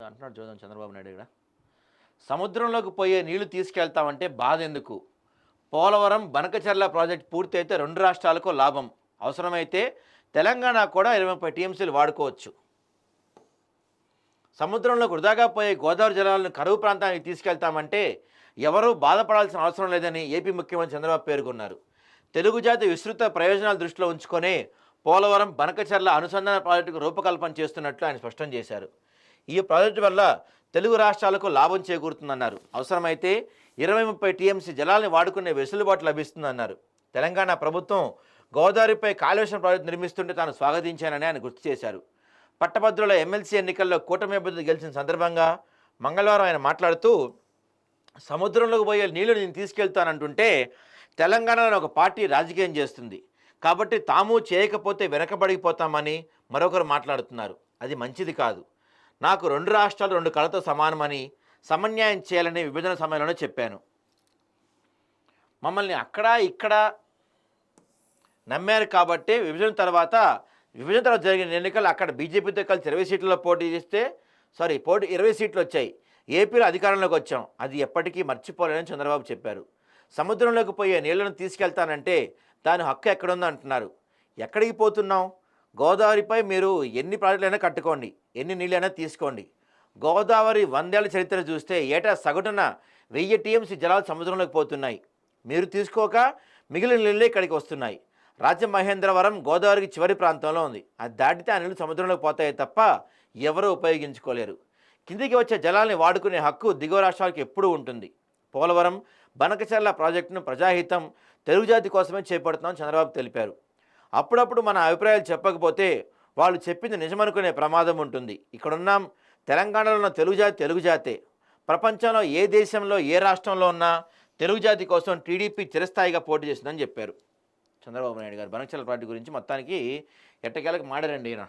అంటున్నాడు చూద్దాం చంద్రబాబు నాయుడు ఇక్కడ. సముద్రంలోకి పోయే నీళ్లు తీసుకెళ్తామంటే బాధ ఎందుకు? పోలవరం బనకచర్ల ప్రాజెక్ట్ పూర్తయితే 2 రాష్ట్రాలకు లాభం. అవసరమైతే తెలంగాణ కూడా 20 టీఎంసీలు వాడుకోవచ్చు. సముద్రంలోకి వృధాగా పోయే గోదావరి జలాలను కరువు ప్రాంతానికి తీసుకెళ్తామంటే ఎవరూ బాధపడాల్సిన అవసరం లేదని ఏపీ ముఖ్యమంత్రి చంద్రబాబు పేర్కొన్నారు. తెలుగు జాతి విస్తృత ప్రయోజనాల దృష్టిలో ఉంచుకొనే పోలవరం బనకచర్ల అనుసంధాన ప్రాజెక్టుకు రూపకల్పన చేస్తున్నట్లు ఆయన స్పష్టం చేశారు. ఈ ప్రాజెక్టు వల్ల తెలుగు రాష్ట్రాలకు లాభం చేకూరుతుందన్నారు. అవసరమైతే 20-30 టీఎంసీ జలాల్ని వాడుకునే వెసులుబాటు లభిస్తుందన్నారు. తెలంగాణ ప్రభుత్వం గోదావరిపై కాళేశ్వరం ప్రాజెక్టు నిర్మిస్తుంటే తాను స్వాగతించానని ఆయన గుర్తు చేశారు. పట్టభద్రుల ఎమ్మెల్సీ ఎన్నికల్లో కూటమి అభ్యర్థి గెలిచిన సందర్భంగా మంగళవారం ఆయన మాట్లాడుతూ, సముద్రంలోకి పోయే నీళ్లు నేను తీసుకెళ్తానంటుంటే తెలంగాణలో ఒక పార్టీ రాజకీయం చేస్తుంది కాబట్టి తాము చేయకపోతే వెనకబడిపోతామని మరొకరు మాట్లాడుతున్నారు. అది మంచిది కాదు. నాకు 2 రాష్ట్రాలు 2 కళతో సమానమని సమన్యాయం చేయాలని విభజన సమయంలోనే చెప్పాను. మమ్మల్ని అక్కడ ఇక్కడ నమ్మారు కాబట్టి విభజన తర్వాత జరిగిన ఎన్నికలు అక్కడ బీజేపీతో కలిసి 20 సీట్లలో పోటీ చేస్తే 20 సీట్లు వచ్చాయి. ఏపీలో అధికారంలోకి వచ్చాం. అది ఎప్పటికీ మర్చిపోలేదని చంద్రబాబు చెప్పారు. సముద్రంలోకి పోయే నీళ్లను తీసుకెళ్తానంటే దాని హక్కు ఎక్కడుందో అంటున్నారు. ఎక్కడికి పోతున్నాం? గోదావరిపై మీరు ఎన్ని ప్రాజెక్టులైనా కట్టుకోండి, ఎన్ని నీళ్ళైనా తీసుకోండి. గోదావరి 100 ఏళ్ల చరిత్ర చూస్తే ఏటా సగటున 1000 టీఎంసీ జలాలు సముద్రంలోకి పోతున్నాయి. మీరు తీసుకోక మిగిలిన నీళ్ళే ఇక్కడికి వస్తున్నాయి. రాజమహేంద్రవరం గోదావరికి చివరి ప్రాంతంలో ఉంది. అది దాటితే ఆ నీళ్లు సముద్రంలోకి పోతాయి తప్ప ఎవరూ ఉపయోగించుకోలేరు. కిందికి వచ్చే జలాల్ని వాడుకునే హక్కు దిగువ రాష్ట్రాలకు ఎప్పుడూ ఉంటుంది. పోలవరం బనకచర్ల ప్రాజెక్టును ప్రజాహితం తెలుగు జాతి కోసమే చేపడుతున్నామని చంద్రబాబు తెలిపారు. అప్పుడప్పుడు మన అభిప్రాయాలు చెప్పకపోతే వాళ్ళు చెప్పింది నిజమనుకునే ప్రమాదం ఉంటుంది. ఇక్కడున్నాం, తెలంగాణలో ఉన్న తెలుగు జాతే. ప్రపంచంలో ఏ దేశంలో ఏ రాష్ట్రంలో ఉన్నా తెలుగు జాతి కోసం టీడీపీ చిరస్థాయిగా పోటీ చేస్తుందని చెప్పారు చంద్రబాబు నాయుడు గారు. బనకచర్ల ప్రాజెక్టు గురించి మొత్తానికి ఎట్టకేలకు మాడారండి ఈయన.